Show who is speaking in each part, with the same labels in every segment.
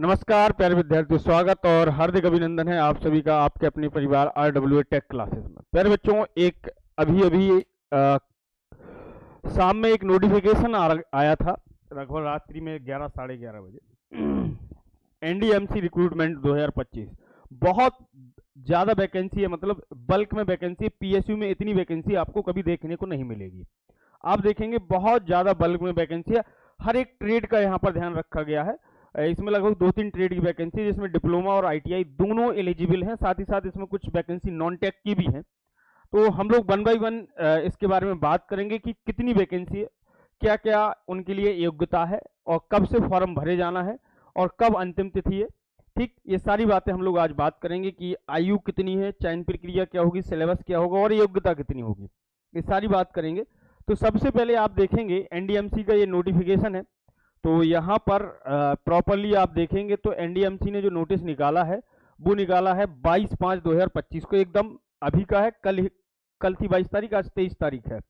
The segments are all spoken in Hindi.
Speaker 1: नमस्कार प्यारे विद्यार्थियों, स्वागत और हार्दिक अभिनंदन है आप सभी का आपके अपने परिवार RWA टेक क्लासेस में। प्यारे बच्चों, एक अभी अभी शाम में एक नोटिफिकेशन आया था, लगभग रात्रि में 11 साढ़े 11 बजे। NDMC रिक्रूटमेंट 2025 बहुत ज़्यादा वैकेंसी है, मतलब बल्क में वैकेंसी। PSU में इतनी वैकेंसी आपको कभी देखने को नहीं मिलेगी। आप देखेंगे बहुत ज़्यादा बल्क में वैकेंसी है। हर एक ट्रेड का यहाँ पर ध्यान रखा गया है। इसमें लगभग 2-3 ट्रेड की वैकेंसी, जिसमें डिप्लोमा और ITI दोनों एलिजिबल हैं। साथ ही साथ इसमें कुछ वैकेंसी नॉन टेक की भी हैं। तो हम लोग 1 बाय 1 इसके बारे में बात करेंगे कि कितनी वैकेंसी है, क्या क्या उनके लिए योग्यता है और कब से फॉर्म भरे जाना है और कब अंतिम तिथि है। ठीक, ये सारी बातें हम लोग आज बात करेंगे कि आयु कितनी है, चयन प्रक्रिया क्या होगी, सिलेबस क्या होगा और योग्यता कितनी होगी, ये सारी बात करेंगे। तो सबसे पहले आप देखेंगे NDMC का ये नोटिफिकेशन है। तो यहाँ पर प्रॉपरली आप देखेंगे तो NDMC ने जो नोटिस निकाला है वो निकाला है 22/5/2025 को, एकदम अभी का है। कल थी 22 तारीख, आज 23 तारीख है।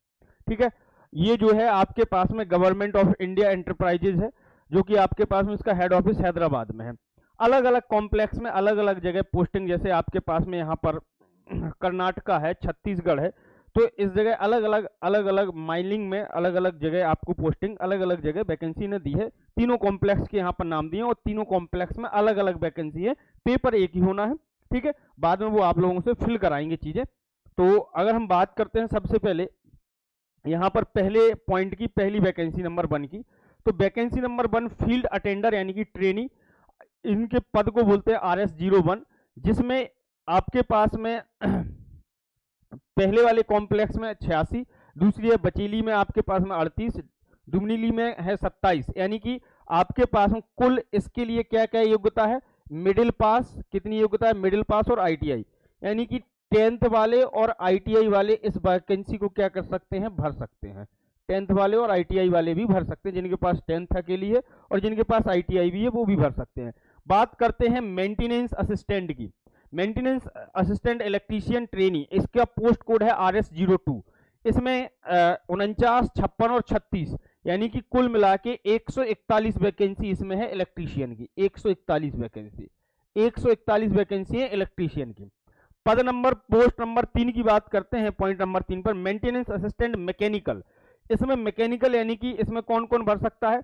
Speaker 1: ठीक है, ये जो है आपके पास में गवर्नमेंट ऑफ इंडिया एंटरप्राइजेज है, जो कि आपके पास में इसका हेड ऑफिस हैदराबाद में है। अलग अलग कॉम्प्लेक्स में अलग अलग जगह पोस्टिंग, जैसे आपके पास में यहाँ पर कर्नाटका है, छत्तीसगढ़ है, तो इस जगह अलग अलग माइनिंग में अलग अलग जगह आपको पोस्टिंग, अलग अलग जगह वैकेंसी ने दी है। तीनों कॉम्प्लेक्स के यहाँ पर नाम दिए और तीनों कॉम्प्लेक्स में अलग अलग वैकेंसी है। पेपर एक ही होना है। ठीक है, बाद में वो आप लोगों से फिल कराएंगे चीजें। तो अगर हम बात करते हैं सबसे पहले यहाँ पर पहले पॉइंट की, पहली वैकेंसी नंबर 1 की, तो वैकेंसी नंबर 1 फील्ड अटेंडर यानी कि ट्रेनी, इनके पद को बोलते हैं RS01, जिसमें आपके पास में पहले वाले कॉम्प्लेक्स में 86, दूसरी है बचेली में आपके पास में 38, डुमनीली में है 27। यानी कि आपके पास में कुल इसके लिए क्या क्या योग्यता है, मिडिल पास, कितनी योग्यता है, मिडिल पास और ITI, यानी कि 10th वाले और ITI वाले इस वैकेंसी को क्या कर सकते हैं, भर सकते हैं। 10th वाले और ITI वाले भी भर सकते हैं, जिनके पास 10th अकेली है और जिनके पास ITI भी है वो भी भर सकते हैं। बात करते हैं मेंटेनेंस असिस्टेंट की। मेंटेनेंस असिस्टेंट इलेक्ट्रीशियन ट्रेनी, इसका पोस्ट कोड है RS02। इसमें 49, 56 और 36, यानी कि कुल मिला के 141 वैकेंसी इसमें है इलेक्ट्रीशियन की। 141 वैकेंसी है इलेक्ट्रीशियन की। पद नंबर, पोस्ट नंबर 3 की बात करते हैं, पॉइंट नंबर 3 पर, मेंटेनेंस असिस्टेंट मैकेनिकल। इसमें मैकेनिकल यानी कि इसमें कौन कौन भर सकता है,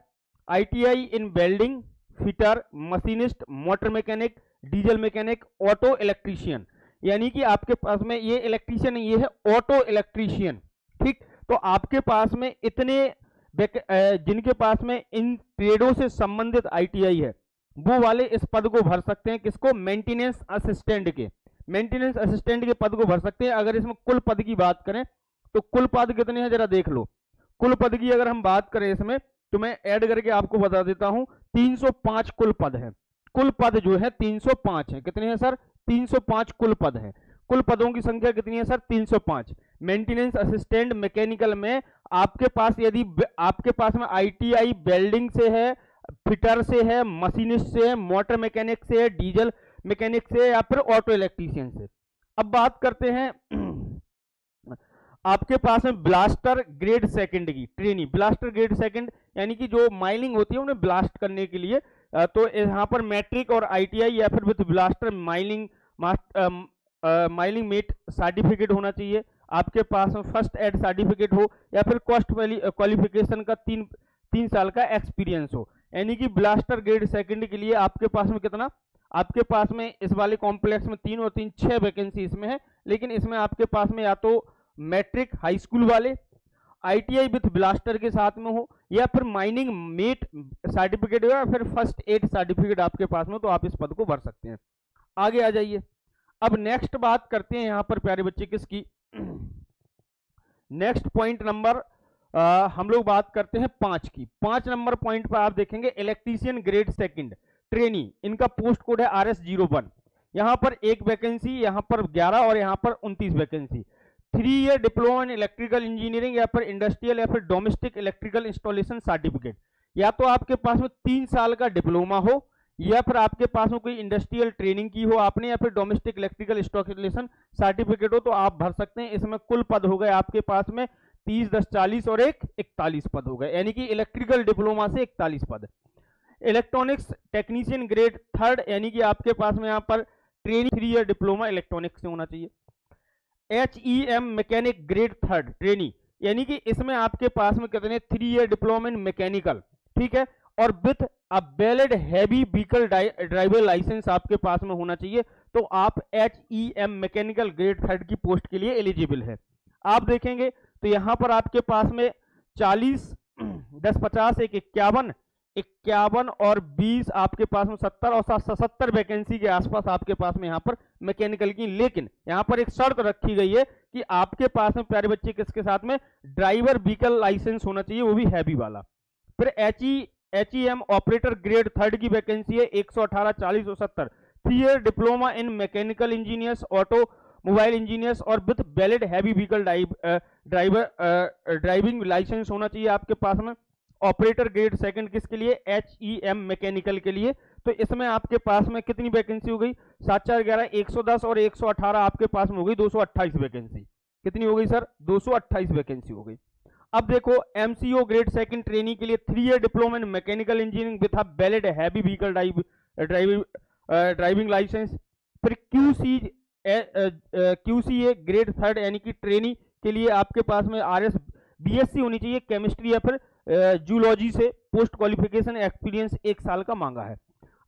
Speaker 1: ITI इन welding, fitter, machinist, motor mechanic, diesel mechanic, auto electrician, यानी कि आपके पास में ये इलेक्ट्रीशियन, ये है ऑटो इलेक्ट्रीशियन। ठीक, तो आपके पास में इतने जिनके पास में इन ट्रेडों से संबंधित ITI है वो वाले इस पद को भर सकते हैं। किसको, मेंटेनेंस असिस्टेंट के, मेंटेनेंस असिस्टेंट के पद को भर सकते हैं। अगर इसमें कुल पद की बात करें तो कुल पद कितने हैं जरा देख लो। कुल पद की अगर हम बात करें इसमें, तो मैं ऐड करके आपको बता देता हूं, 305 कुल पद है। कुल पद जो है 305 है। कितने हैं सर, 305 कुल पद है। कुल पदों की संख्या कितनी है सर, 305। मेंटेनेंस असिस्टेंट मैकेनिकल में आपके पास, यदि आपके पास में ITI वेल्डिंग से है, फिटर से है, मशीनिस्ट से है, मोटर मैकेनिक से है, डीजल मैकेनिक से, या फिर ऑटो इलेक्ट्रीशियन से। अब बात करते हैं आपके पास में ब्लास्टर ग्रेड सेकंड की ट्रेनी। ब्लास्टर ग्रेड सेकंड यानी कि जो माइनिंग होती है उन्हें ब्लास्ट करने के लिए, तो यहाँ पर मैट्रिक और ITI या फिर with blaster mining met certificate होना चाहिए। आपके पास में फर्स्ट एड सर्टिफिकेट हो या फिर कॉस्ट क्वालिफिकेशन का 3 साल का एक्सपीरियंस हो। यानी कि ब्लास्टर ग्रेड सेकंड के लिए आपके पास में कितना, आपके पास में इस वाले कॉम्प्लेक्स में 3 और 3 6 वैकेंसी इसमें है। लेकिन इसमें आपके पास में या तो मैट्रिक हाई स्कूल वाले, ITI विथ ब्लास्टर के साथ में हो, या फिर माइनिंग मेट सर्टिफिकेट हो, या फिर फर्स्ट एड सर्टिफिकेट आपके पास में, तो आप इस पद को भर सकते हैं। आगे आ जाइए। अब नेक्स्ट बात करते हैं यहाँ पर प्यारे बच्चे किसकी, नेक्स्ट पॉइंट नंबर हम लोग बात करते हैं 5 की। 5 नंबर पॉइंट पर आप देखेंगे इलेक्ट्रीशियन ग्रेड सेकंड ट्रेनी, इनका पोस्ट कोड है RS01। यहाँ पर एक वैकेंसी, यहाँ पर 11 और यहाँ पर 29 vacancy. 3 year diploma in electrical engineering या फिर इंडस्ट्रियल या फिर डोमेस्टिक इलेक्ट्रिकल इंस्टॉलेशन सर्टिफिकेट, या तो आपके पास में 3 साल का डिप्लोमा हो, या फिर आपके पास में कोई इंडस्ट्रियल ट्रेनिंग की हो आपने, या फिर डोमेस्टिक इलेक्ट्रिकल इंस्टॉलेशन सर्टिफिकेट हो, तो आप भर सकते हैं। इसमें कुल पद हो गए आपके पास में 30, 10, 40 और 1 41 पद हो गए, यानी कि इलेक्ट्रिकल डिप्लोमा से 41 पद। इलेक्ट्रॉनिक्स टेक्नीशियन ग्रेड 3rd यानी कि आपके पास में यहाँ पर ट्रेनिंग 3 ईयर डिप्लोमा इलेक्ट्रॉनिक्स से होना चाहिए। HEM mechanic grade 3rd trainee यानी कि इसमें आपके पास में कितने 3 ईयर डिप्लोमा इन मैकेनिकल, ठीक है, और with a valid heavy vehicle driver license आपके पास में होना चाहिए, तो आप HEM मैकेनिकल ग्रेड 3rd की पोस्ट के लिए एलिजिबल है। आप देखेंगे तो यहाँ पर आपके पास में 40 10 50 एक 51 और 20 आपके पास में 70 और 77 वैकेंसी के आसपास आपके पास में यहाँ पर मैकेनिकल की, लेकिन यहाँ पर एक शर्त रखी गई है कि आपके पास में प्यारे बच्चे किसके साथ में ड्राइवर व्हीकल लाइसेंस होना चाहिए, वो भी हैवी वाला। फिर HEM ऑपरेटर ग्रेड 3rd की वैकेंसी है 118 40 और 70, 3 year diploma in mechanical engineers auto mobile engineers और with valid heavy vehicle driving license होना चाहिए आपके पास में। ऑपरेटर ग्रेड 2nd किसके लिए, HEM मैकेनिकल के लिए। तो इसमें आपके पास में कितनी वैकेंसी हो गई, 7 4 11 110 और 118 आपके पास में हो गई 228 वैकेंसी। कितनी हो गई सर, 228 वैकेंसी हो गई। अब देखो MCO ग्रेड 2nd ट्रेनी के लिए 3 year diploma in mechanical engineering with a valid heavy vehicle driving license. फिर QCA ग्रेड 3rd यानी कि ट्रेनी के लिए आपके पास में RS BSc होनी चाहिए केमिस्ट्री या फिर जूलॉजी से, पोस्ट क्वालिफिकेशन एक्सपीरियंस 1 साल का मांगा है।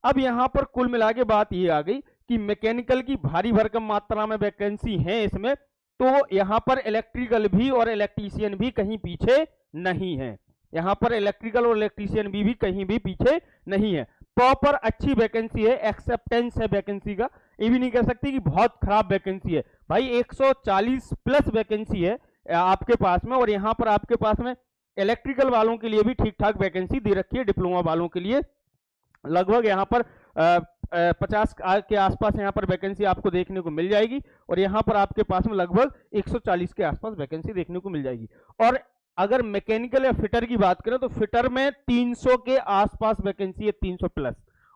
Speaker 1: अब यहाँ पर कुल मिला के बात ये आ गई कि मैकेनिकल की भारी भरकम मात्रा में वैकेंसी है इसमें, तो यहाँ पर इलेक्ट्रिकल भी और इलेक्ट्रीशियन भी कहीं पीछे नहीं है। यहाँ पर इलेक्ट्रिकल और इलेक्ट्रीशियन भी कहीं भी पीछे नहीं है। प्रॉपर अच्छी वैकेंसी है, एक्सेप्टेंस है वैकेंसी का, ये भी नहीं कह सकती कि बहुत खराब वैकेंसी है भाई। 140 प्लस वैकेंसी है आपके पास में, और यहाँ पर आपके पास में इलेक्ट्रिकल वालों के लिए भी ठीक ठाक वैकेंसी दे रखी है। डिप्लोमा वालों के लिए लगभग यहाँ पर 50 के आसपास यहाँ पर वैकेंसी आपको देखने को मिल जाएगी, और यहाँ पर आपके पास में लगभग 140 के आसपास वैकेंसी देखने को मिल जाएगी। और अगर मैकेनिकल या फिटर की बात करें तो फिटर में 300 के आसपास वैकेंसी है, 300 प्लस।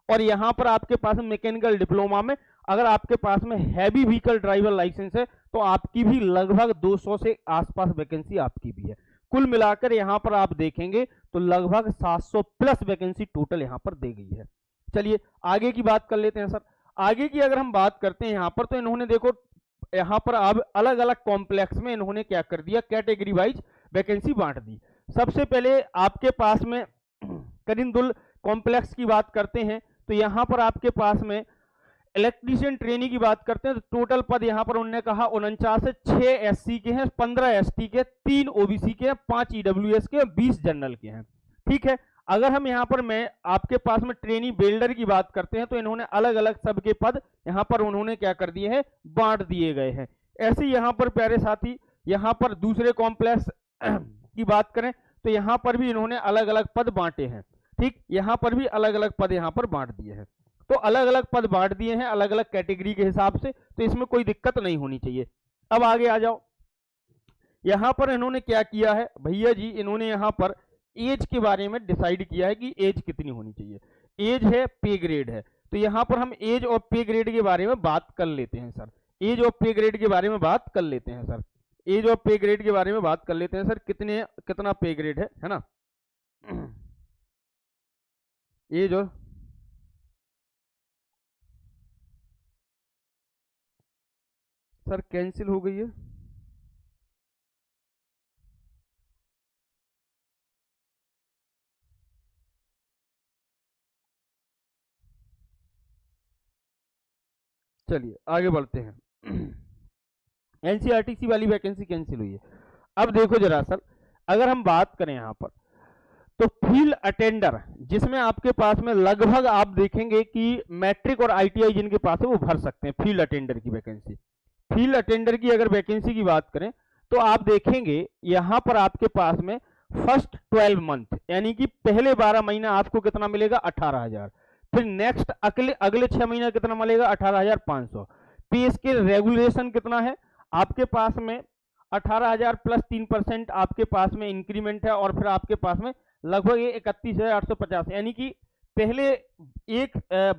Speaker 1: और यहाँ पर आपके पास मैकेनिकल डिप्लोमा में अगर आपके पास में हैवी व्हीकल ड्राइवर लाइसेंस है तो आपकी भी लगभग 200 से आसपास वैकेंसी आपकी भी है। कुल मिलाकर यहाँ पर आप देखेंगे तो लगभग 700 प्लस वैकेंसी टोटल यहाँ पर दी गई है। चलिए आगे की बात कर लेते हैं सर। आगे की अगर हम बात करते हैं यहाँ पर, तो इन्होंने देखो यहाँ पर अब अलग अलग कॉम्प्लेक्स में इन्होंने क्या कर दिया, कैटेगरी वाइज वैकेंसी बांट दी। सबसे पहले आपके पास में करिंदुल कॉम्प्लेक्स की बात करते हैं, तो यहाँ पर आपके पास में इलेक्ट्रीशियन ट्रेनी की बात करते हैं तो टोटल पद यहाँ पर उन्होंने कहा 49 है, 6 SC के हैं, 15 ST के, 3 OBC के हैं, 5 EWS के, 20 जनरल के हैं। ठीक है, अगर हम यहाँ पर मैं आपके पास में ट्रेनी बिल्डर की बात करते हैं तो इन्होंने अलग अलग सबके पद यहाँ पर उन्होंने क्या कर दिए हैं, बांट दिए गए हैं। ऐसे यहाँ पर प्यारे साथी यहाँ पर दूसरे कॉम्प्लेक्स की बात करें तो यहाँ पर भी इन्होंने अलग अलग पद बांटे हैं। ठीक, यहाँ पर भी अलग अलग पद यहाँ पर बांट दिए हैं। तो अलग अलग पद बांट दिए हैं अलग अलग कैटेगरी के हिसाब से, तो इसमें कोई दिक्कत नहीं होनी चाहिए। अब आगे आ जाओ, यहाँ पर इन्होंने क्या किया है भैया जी, इन्होंने यहाँ पर एज के बारे में डिसाइड किया है कि एज कितनी होनी चाहिए। एज है, पे ग्रेड है, तो यहाँ पर हम एज और पे ग्रेड के बारे में बात कर लेते हैं सर। एज और पे ग्रेड के बारे में बात कर लेते हैं सर। एज और पे ग्रेड के बारे में बात कर लेते हैं सर। कितना पे ग्रेड है ना। एज और सर कैंसिल हो गई है। चलिए आगे बढ़ते हैं। एनसीईआरटी वाली वैकेंसी कैंसिल हुई है। अब देखो जरा सर, अगर हम बात करें यहाँ पर तो फील्ड अटेंडर, जिसमें आपके पास में लगभग आप देखेंगे कि मैट्रिक और ITI जिनके पास है वो भर सकते हैं फील्ड अटेंडर की वैकेंसी। फील्ड अटेंडर की अगर वैकेंसी की बात करें तो आप देखेंगे यहाँ पर आपके पास में फर्स्ट 12 मंथ यानी कि पहले 12 महीना आपको कितना मिलेगा, 18,000। फिर नेक्स्ट अगले 6 महीना कितना मिलेगा, 18,500। पे के रेगुलेशन कितना है आपके पास में, 18,000 प्लस 3% आपके पास में इंक्रीमेंट है, और फिर आपके पास में लगभग 31,850 यानी कि पहले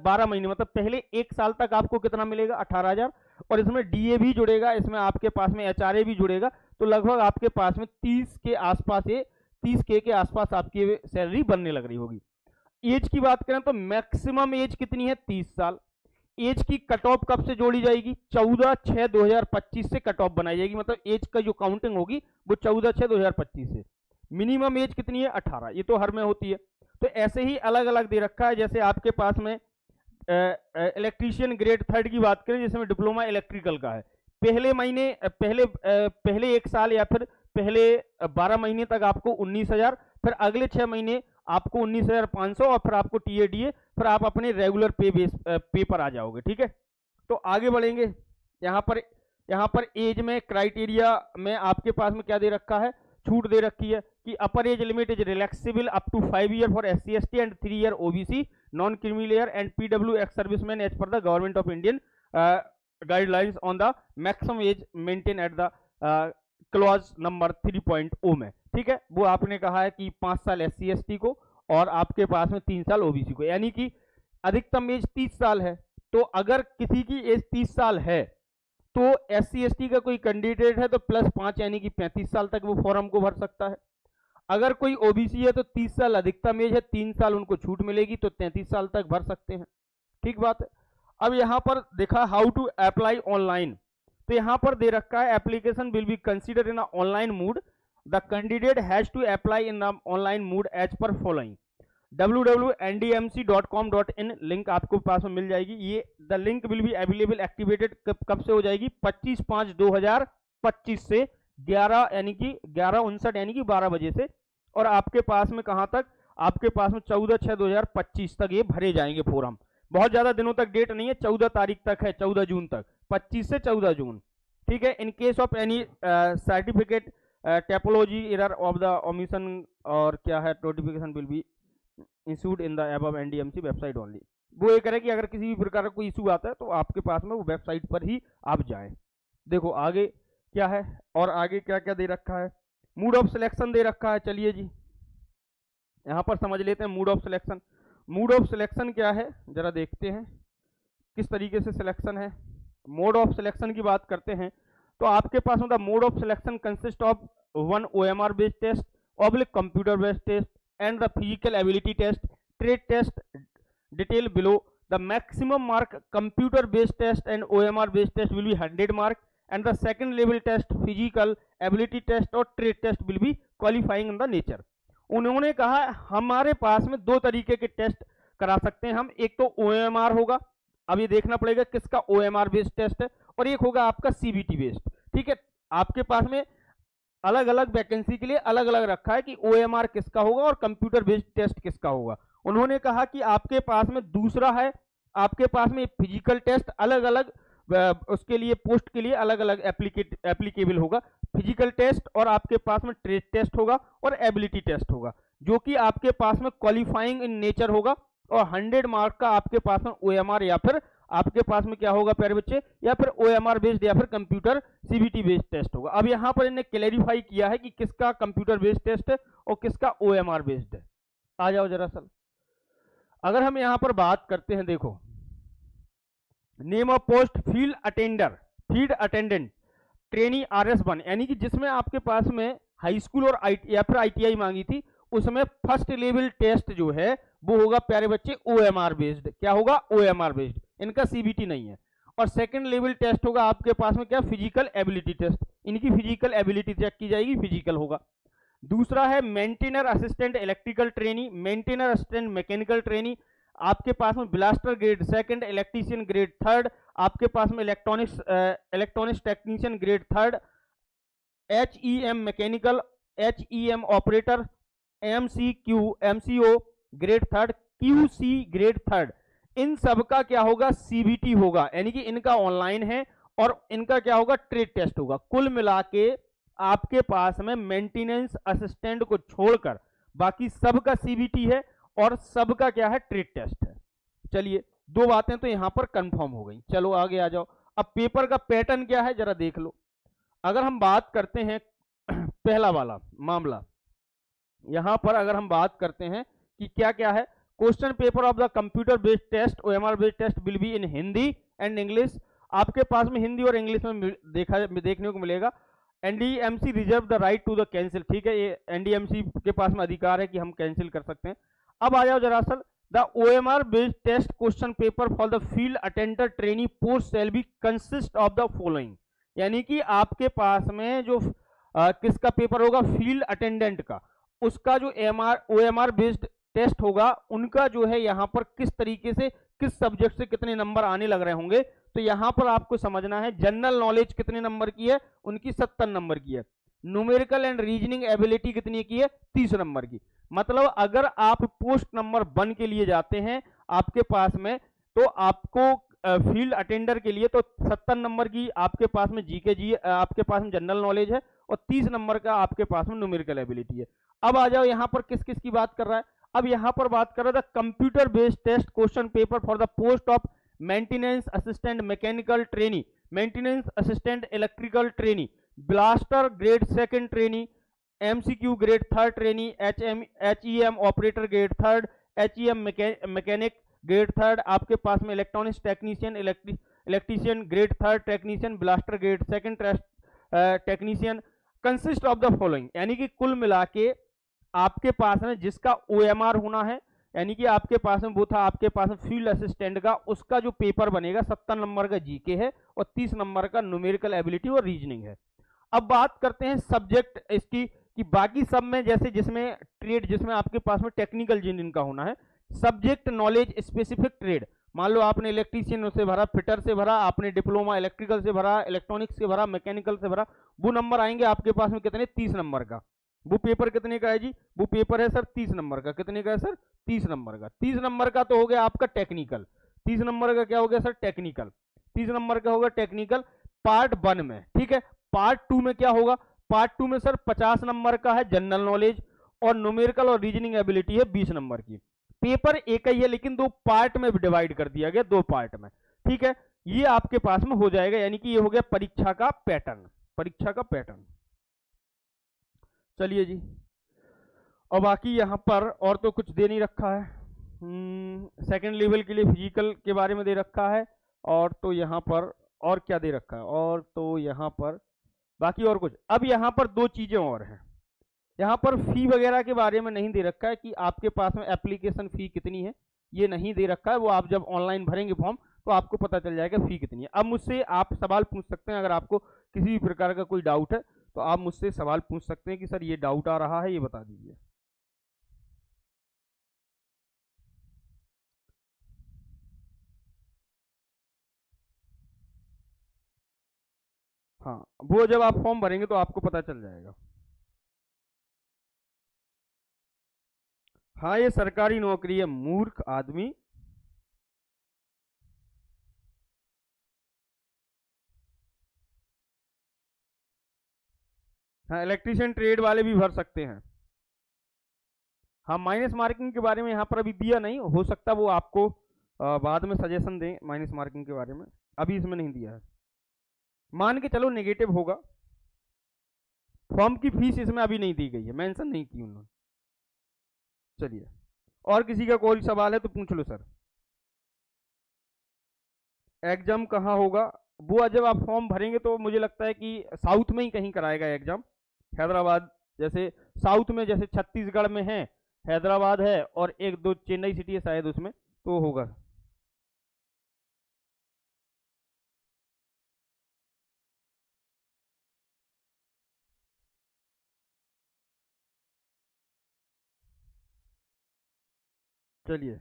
Speaker 1: 12 महीने मतलब पहले 1 साल तक आपको कितना मिलेगा, 18,000। और इसमें DA भी जुड़ेगा, इसमें आपके पास में HRA भी जुड़ेगा, तो लगभग आपके पास में 30 के आसपास 30K के आसपास आपकी सैलरी बनने लग रही होगी। एज की बात करें तो मैक्सिमम एज कितनी है, 30 साल। एज की कट ऑफ कब से जोड़ी जाएगी, 14/6/2025 से कट ऑफ बनाई जाएगी, मतलब एज का जो काउंटिंग होगी वो 14/6/2025 से। मिनिमम एज कितनी है, 18, ये तो हर में होती है। तो ऐसे ही अलग अलग दे रखा है, जैसे आपके पास में इलेक्ट्रीशियन ग्रेड 3 की बात करें जिसमें डिप्लोमा इलेक्ट्रिकल का है, पहले महीने पहले 1 साल या फिर पहले 12 महीने तक आपको 19,000, फिर अगले 6 महीने आपको 19,500 और फिर आपको टीएडीए, फिर आप अपने रेगुलर पे पर आ जाओगे। ठीक है, तो आगे बढ़ेंगे। यहाँ पर एज में क्राइटेरिया में आपके पास में क्या दे रखा है, छूट दे रखी है कि upper age limit is relaxable up to 5 year for SC ST and 3 year OBC non creamy layer and PW ex serviceman as per the government of Indian guidelines on the maximum age maintain at the clause number 3.0 में। ठीक है, वो आपने कहा है कि 5 साल SC ST को और आपके पास में 3 साल OBC को, यानी कि अधिकतम एज 30 साल है। तो अगर किसी की एज 30 साल है तो SC ST का कोई कैंडिडेट है तो +5 यानी कि 35 साल तक वो फॉर्म को भर सकता है। अगर कोई OBC है तो 30 साल अधिकतम एज है, 3 साल उनको छूट मिलेगी तो 33 साल तक भर सकते हैं। ठीक बात है। अब यहाँ पर देखा हाउ टू अप्लाई ऑनलाइन, तो यहाँ पर दे रखा है application will be consider in online mode, the candidate has to apply in online mode as per following www.ndmc.com.in link आपको पास में मिल जाएगी। ये the link will be available activated कब से हो जाएगी, 25/5/2025 से 11 यानी कि 11:59 यानी कि 12 बजे से, और आपके पास में कहां तक, आपके पास में 14/6/2025 तक ये भरे जाएंगे फॉर्म। बहुत ज्यादा दिनों तक डेट नहीं है, 14 तारीख तक है, 14 जून तक, 25 से 14 जून। ठीक है, in case of any certificate topology error of the omission और क्या है notification will be issued in the above NDMC website only. वो ये करे कि अगर किसी भी प्रकार का कोई इशू आता है तो आपके पास में वो वेबसाइट पर ही आप जाएं। देखो आगे क्या है, और आगे क्या क्या दे रखा है, मूड ऑफ सिलेक्शन दे रखा है। चलिए जी यहाँ पर समझ लेते हैं mood off selection. Mood off selection क्या है जरा देखते हैं किस तरीके से सिलेक्शन है। मोड ऑफ सिलेक्शन की बात करते हैं तो आपके पास में the mode of selection consist of 1 OMR based test oblique computer based test and the physical ability test, trade test detail below. The maximum mark computer based test and OMR based test will be 100 mark and the second level test physical ability test और trade test will be qualifying in the nature. उन्होंने कहा हमारे पास में 2 तरीके के टेस्ट करा सकते हैं हम, एक तो OMR होगा, अब ये देखना पड़ेगा किसका OMR बेस्ड टेस्ट है, और एक होगा आपका CBT बेस्ड। ठीक है, आपके पास में अलग अलग वैकेंसी के लिए अलग अलग रखा है कि OMR किसका होगा और कंप्यूटर बेस्ड टेस्ट किसका होगा। उन्होंने कहा कि आपके पास में दूसरा है, आपके पास में फिजिकल टेस्ट अलग अलग उसके लिए पोस्ट के लिए अलग अलग एप्लीकेबल होगा, फिजिकल टेस्ट, और आपके पास में ट्रेड टेस्ट होगा और एबिलिटी टेस्ट होगा, जो कि आपके पास में क्वालिफाइंग इन नेचर होगा, और 100 मार्क का आपके पास में OMR या फिर आपके पास में क्या होगा प्यारे बच्चे, या फिर OMR बेस्ड या फिर कंप्यूटर CBT बेस्ड टेस्ट होगा। अब यहां पर इन्हें क्लैरिफाई किया है कि किसका कंप्यूटर बेस्ड टेस्ट है और किसका OMR बेस्ड है। आ जाओ जरा सल, अगर हम यहां पर बात करते हैं, देखो name of post field attendant trainee RS1, यानी कि जिसमें आपके पास में हाई स्कूल और या फिर ITI मांगी थी, उसमें फर्स्ट लेवल टेस्ट जो है वो होगा प्यारे बच्चे OMR बेस्ड। क्या होगा, OMR बेस्ड, इनका CBT नहीं है। और सेकंड लेवल टेस्ट होगा आपके पास में क्या, फिजिकल एबिलिटी टेस्ट, इनकी फिजिकल एबिलिटी चेक की जाएगी, फिजिकल होगा। दूसरा है maintainer assistant electrical trainee, maintainer assistant mechanical trainee, आपके पास में ब्लास्टर ग्रेड 2, इलेक्ट्रीशियन ग्रेड 3, आपके पास में electronics technician grade 3, HEM mechanical, HEM operator, MCO grade 3, QC grade 3, इन सब का क्या होगा, CBT होगा, यानी कि इनका ऑनलाइन है और इनका क्या होगा, ट्रेड टेस्ट होगा। कुल मिला के आपके पास में मेंटेनेंस असिस्टेंट को छोड़कर बाकी सबका CBT है और सबका क्या है, ट्रेड टेस्ट है। चलिए 2 बातें तो यहां पर कंफर्म हो गई। चलो आगे आ जाओ। अब पेपर का पैटर्न क्या है जरा देख लो। अगर हम बात करते हैं पहला वाला मामला, यहां पर अगर हम बात करते हैं कि क्या क्या है, question paper of the computer based test OMR based test will be in Hindi and English. आपके पास में हिंदी और इंग्लिश में देखने को मिलेगा। NDMC reserve the right to the cancel, ठीक है, ये NDMC के पास में अधिकार है कि हम कैंसिल कर सकते हैं। अब आ जाओ जरा असल the OMR based test question paper for the field attender trainee post shall be consist of the following, यानी कि आपके पास में जो किसका पेपर होगा, फील्ड अटेंडेंट का, उसका जो OMR बेस्ड टेस्ट होगा, उनका जो है यहाँ पर किस तरीके से, किस सब्जेक्ट से कितने नंबर आने लग रहे होंगे। तो यहाँ पर आपको समझना है जनरल नॉलेज कितने नंबर की है, उनकी 70 नंबर की है। न्यूमेरिकल एंड रीजनिंग एबिलिटी कितनी की है, 30 नंबर की। मतलब अगर आप पोस्ट नंबर 1 के लिए जाते हैं आपके पास में, तो आपको फील्ड अटेंडर के लिए तो 70 नंबर की आपके पास में जीके आपके पास में जनरल नॉलेज है, और 30 नंबर का आपके पास में न्यूमेरिकल एबिलिटी है। अब आ जाओ यहाँ पर किस किस की बात कर रहा है। अब यहाँ पर बात कर रहा था computer based test question paper for the post of maintenance assistant mechanical trainee, maintenance assistant electrical trainee, blaster grade 2 trainee, MCQ grade 3 trainee, HEM operator grade 3, HEM mechanic grade 3, आपके पास में electronics technician, electrician grade 3 technician, blaster grade 2 technician, consist of the following, यानी कि कुल मिला के आपके पास में जिसका OMR होना है, यानी कि आपके पास में वो था आपके पास में फील्ड असिस्टेंट का, उसका जो पेपर बनेगा 70 नंबर का जीके है और 30 नंबर का न्यूमेरिकल एबिलिटी और रीजनिंग है। अब बात करते हैं सब्जेक्ट इसकी, कि बाकी सब में जैसे जिसमें ट्रेड, जिसमें आपके पास में टेक्निकल जिनका होना है, सब्जेक्ट नॉलेज स्पेसिफिक ट्रेड, मान लो आपने इलेक्ट्रीशियन से भरा, फिटर से भरा, आपने डिप्लोमा इलेक्ट्रिकल से भरा, इलेक्ट्रॉनिक्स से भरा, मैकेनिकल से भरा, वो नंबर आएंगे आपके पास में कितने, 30 नंबर का। वो पेपर कितने का है जी, वो पेपर है सर 30 नंबर का। कितने का है सर, 30 नंबर का। 30 नंबर का तो हो गया आपका टेक्निकल, 30 नंबर का क्या हो गया सर, टेक्निकल, 30 नंबर का होगा टेक्निकल पार्ट 1 में, ठीक है। पार्ट 2 में क्या होगा, पार्ट 2 में सर 50 नंबर का है जनरल नॉलेज, और न्यूमेरिकल और रीजनिंग एबिलिटी है 20 नंबर की। पेपर एक ही है लेकिन 2 पार्ट में डिवाइड कर दिया गया, 2 पार्ट में, ठीक है। ये आपके पास में हो जाएगा, यानी कि ये हो गया परीक्षा का पैटर्न, परीक्षा का पैटर्न। चलिए जी, और बाकी यहाँ पर और तो कुछ दे नहीं रखा है। सेकंड लेवल के लिए फिजिकल के बारे में दे रखा है, और तो यहाँ पर और क्या दे रखा है, और तो यहाँ पर बाकी और कुछ। अब यहाँ पर 2 चीजें और हैं, यहाँ पर फी वगैरह के बारे में नहीं दे रखा है कि आपके पास में एप्लीकेशन फी कितनी है, ये नहीं दे रखा है। वो आप जब ऑनलाइन भरेंगे फॉर्म तो आपको पता चल जाएगा फी कितनी है। अब मुझसे आप सवाल पूछ सकते हैं, अगर आपको किसी भी प्रकार का कोई डाउट है तो आप मुझसे सवाल पूछ सकते हैं कि सर ये डाउट आ रहा है, ये बता दीजिए। हाँ, वो जब आप फॉर्म भरेंगे तो आपको पता चल जाएगा। हाँ, ये सरकारी नौकरी है, मूर्ख आदमी। हाँ, इलेक्ट्रीशियन ट्रेड वाले भी भर सकते हैं। हाँ, माइनस मार्किंग के बारे में यहाँ पर अभी दिया नहीं, हो सकता वो आपको बाद में सजेशन दें माइनस मार्किंग के बारे में, अभी इसमें नहीं दिया है। मान के चलो नेगेटिव होगा। फॉर्म की फीस इसमें अभी नहीं दी गई है, मेंशन नहीं की उन्होंने। चलिए, और किसी का कोई सवाल है तो पूछ लो सर। एग्जाम कहाँ होगा, वो जब आप फॉर्म भरेंगे तो मुझे लगता है कि साउथ में ही कहीं कराएगा एग्जाम, हैदराबाद जैसे, साउथ में जैसे छत्तीसगढ़ में है, हैदराबाद है, और 1-2 चेन्नई सिटी है शायद, उसमें तो होगा। चलिए,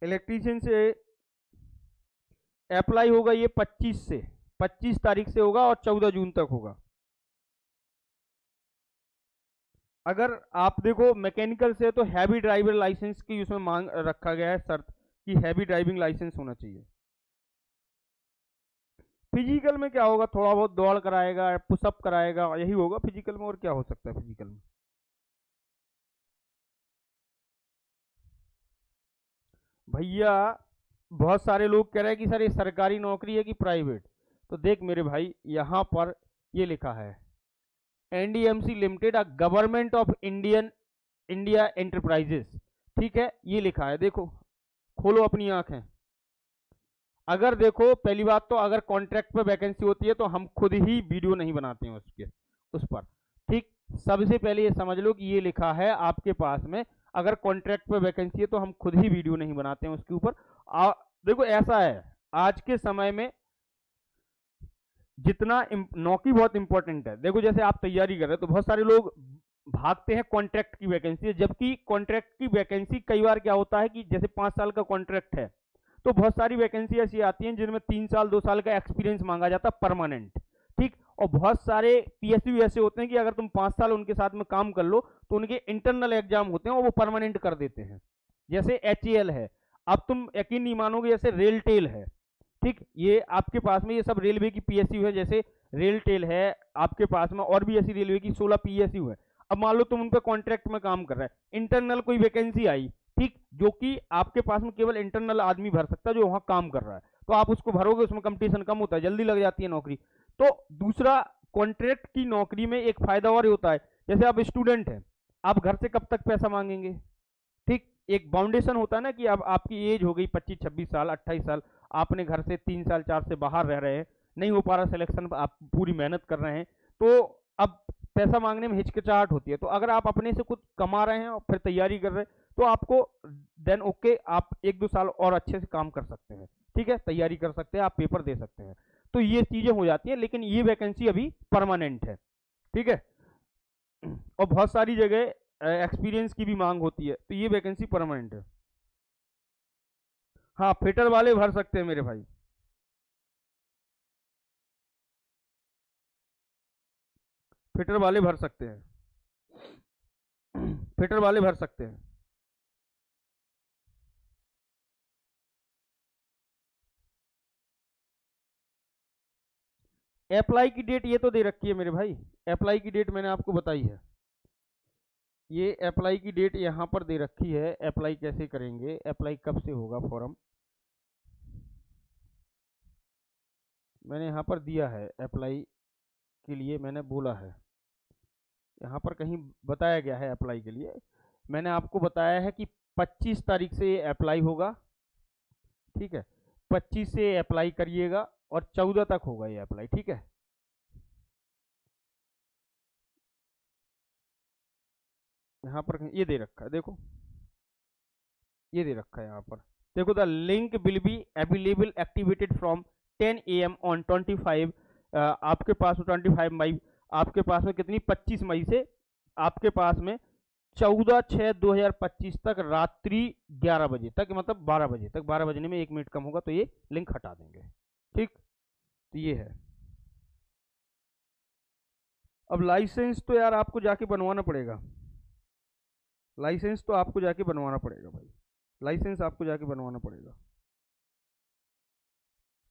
Speaker 1: इलेक्ट्रीशियन से अप्लाई होगा ये 25 तारीख से होगा और 14 जून तक होगा। अगर आप देखो मैकेनिकल से तो हैवी ड्राइवर लाइसेंस की उसमें मांग रखा गया है शर्त कि हैवी ड्राइविंग लाइसेंस होना चाहिए। फिजिकल में क्या होगा, थोड़ा बहुत दौड़ कराएगा, पुशअप कराएगा, यही होगा फिजिकल में, और क्या हो सकता है फिजिकल में। भैया बहुत सारे लोग कह रहे हैं कि सर ये सरकारी नौकरी है कि प्राइवेट, तो देख मेरे भाई यहाँ पर ये लिखा है NDMC limited, a government of India enterprises, ठीक है, ये लिखा है, देखो खोलो अपनी आंखें। अगर देखो पहली बात तो अगर कॉन्ट्रैक्ट पे वैकेंसी होती है तो हम खुद ही वीडियो नहीं बनाते हैं उसके उस पर, ठीक। सबसे पहले ये समझ लो कि ये लिखा है आपके पास में, अगर कॉन्ट्रैक्ट पे वैकेंसी है तो हम खुद ही वीडियो नहीं बनाते हैं उसके ऊपर। देखो ऐसा है आज के समय में जितना नौकरी बहुत इंपॉर्टेंट है। देखो जैसे आप तैयारी कर रहे हैं तो बहुत सारे लोग भागते हैं कॉन्ट्रैक्ट की वैकेंसी, जबकि कॉन्ट्रैक्ट की वैकेंसी कई बार क्या होता है कि जैसे 5 साल का कॉन्ट्रैक्ट है तो बहुत सारी वैकेंसी ऐसी आती हैं जिनमें 3 साल 2 साल का एक्सपीरियंस मांगा जाता है परमानेंट, ठीक। और बहुत सारे पीएसयू ऐसे होते हैं कि अगर तुम 5 साल उनके साथ में काम कर लो तो उनके इंटरनल एग्जाम होते हैं और वो परमानेंट कर देते हैं। जैसे HAL है, अब तुम यकीन नहीं मानोगे, जैसे रेल टेल है, ठीक। ये आपके पास में ये सब रेलवे की पीएसयू है, जैसे रेल टेल है आपके पास में, और भी ऐसी रेलवे की 16 पीएसयू है। अब मान लो तुम उन पर कॉन्ट्रैक्ट में काम कर रहे हैं, इंटरनल कोई वैकेंसी आई, ठीक, जो कि आपके पास में केवल इंटरनल आदमी भर सकता है जो वहां काम कर रहा है, तो आप उसको भरोगे, उसमें कंपटीशन कम होता है, जल्दी लग जाती है नौकरी। तो दूसरा, कॉन्ट्रैक्ट की नौकरी में एक फायदा और होता है, जैसे आप स्टूडेंट हैं, आप घर से कब तक पैसा मांगेंगे, ठीक। एक बाउंडेशन होता है ना कि अब आपकी एज हो गई 25-26 साल 28 साल, आपने घर से 3 साल 4 से बाहर रह रहे हैं, नहीं हो पा रहा सिलेक्शन, आप पूरी मेहनत कर रहे हैं, तो अब पैसा मांगने में हिचकिचाहट होती है। तो अगर आप अपने से कुछ कमा रहे हैं और फिर तैयारी कर रहे हैं तो आपको देन ओके, आप 1-2 साल और अच्छे से काम कर सकते हैं, ठीक है, तैयारी कर सकते हैं, आप पेपर दे सकते हैं, तो ये चीजें हो जाती हैं। लेकिन ये वैकेंसी अभी परमानेंट है, ठीक है, और बहुत सारी जगह एक्सपीरियंस की भी मांग होती है, तो ये वैकेंसी परमानेंट है। हाँ, फिटर वाले भर सकते हैं मेरे भाई, फिटर वाले भर सकते हैं, फिटर वाले भर सकते हैं। अप्लाई की डेट ये तो दे रखी है मेरे भाई, अप्लाई की डेट मैंने आपको बताई है, ये अप्लाई की डेट यहाँ पर दे रखी है। अप्लाई कैसे करेंगे, अप्लाई कब से होगा फॉर्म, मैंने यहाँ पर दिया है, अप्लाई के लिए मैंने बोला है, यहाँ पर कहीं बताया गया है अप्लाई के लिए, मैंने आपको बताया है कि 25 तारीख से ये अप्लाई होगा, ठीक है, 25 से अप्लाई करिएगा और 14 तक होगा ये अप्लाई, ठीक है। यहाँ पर ये दे रखा है, देखो ये दे रखा है यहाँ पर, देखो the link will be available activated from 10 AM on 25, आपके पास 25 मई, आपके पास में कितनी 25 मई से आपके पास में 14/6/2025 तक रात्रि 11 बजे तक, मतलब 12 बजे तक, 12 बजने में 1 मिनट कम होगा तो ये लिंक हटा देंगे, ठीक। तो ये है। अब लाइसेंस तो यार आपको जाके बनवाना पड़ेगा, लाइसेंस तो आपको जाके बनवाना पड़ेगा भाई, लाइसेंस आपको जाके बनवाना पड़ेगा।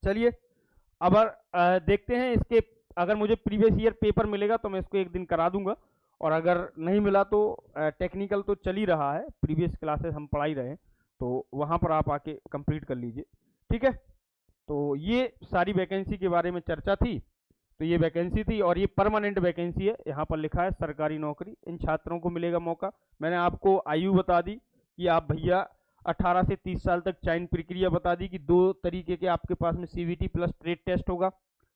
Speaker 1: चलिए अब देखते हैं इसके, अगर मुझे प्रीवियस ईयर पेपर मिलेगा तो मैं इसको एक दिन करा दूंगा, और अगर नहीं मिला तो टेक्निकल तो चल ही रहा है, प्रीवियस क्लासेस हम पढ़ा ही रहे हैं, तो वहाँ पर आप आके कंप्लीट कर लीजिए, ठीक है। तो ये सारी वैकेंसी के बारे में चर्चा थी, तो ये वैकेंसी थी और ये परमानेंट वैकेंसी है, यहाँ पर लिखा है सरकारी नौकरी, इन छात्रों को मिलेगा मौका। मैंने आपको आयु बता दी कि आप भैया 18 से 30 साल तक, चयन प्रक्रिया बता दी कि 2 तरीके के आपके पास में CVT प्लस ट्रेड टेस्ट होगा।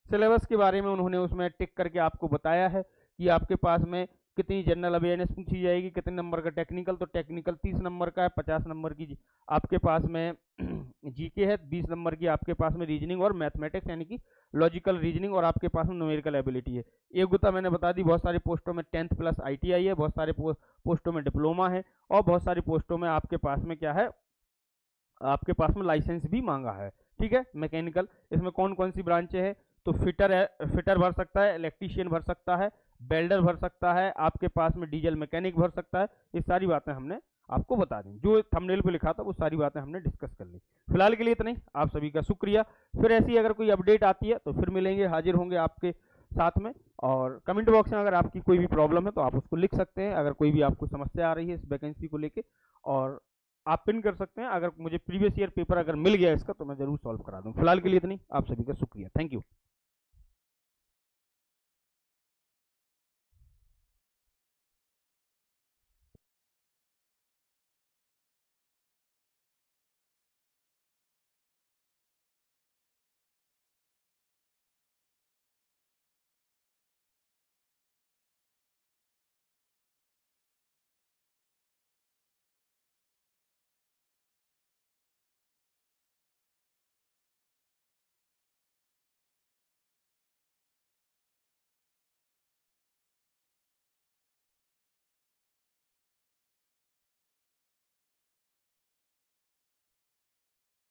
Speaker 1: सिलेबस के बारे में उन्होंने उसमें टिक करके आपको बताया है कि आपके पास में कितनी जनरल अवेयरनेस पूछी जाएगी, कितने नंबर का टेक्निकल, तो टेक्निकल 30 नंबर का है, 50 नंबर की आपके पास में जीके है, 20 नंबर की आपके पास में रीजनिंग और मैथमेटिक्स यानी कि लॉजिकल रीजनिंग, और आपके पास में न्यूमेरिकल एबिलिटी है। योग्यता मैंने बता दी, बहुत सारे पोस्टों में 10th प्लस ITI है, बहुत सारे पोस्टों में डिप्लोमा है, और बहुत सारी पोस्टों में आपके पास में क्या है, आपके पास में लाइसेंस भी मांगा है, ठीक है। मैकेनिकल, इसमें कौन कौन सी ब्रांचें हैं, तो फिटर है, फिटर भर सकता है, इलेक्ट्रीशियन भर सकता है, बेल्डर भर सकता है, आपके पास में डीजल मैकेनिक भर सकता है। ये सारी बातें हमने आपको बता दी, जो थंबनेल पे लिखा था वो सारी बातें हमने डिस्कस कर ली। फिलहाल के लिए इतना ही, आप सभी का शुक्रिया। फिर ऐसी अगर कोई अपडेट आती है तो फिर मिलेंगे, हाजिर होंगे आपके साथ में। और कमेंट बॉक्स में अगर आपकी कोई भी प्रॉब्लम है तो आप उसको लिख सकते हैं, अगर कोई भी आपको समस्या आ रही है इस वैकेंसी को लेके, और आप पिन कर सकते हैं। अगर मुझे प्रीवियस ईयर पेपर अगर मिल गया इसका तो मैं जरूर सॉल्व करा दूँ। फिलहाल के लिए इतनी, आप सभी का शुक्रिया, थैंक यू।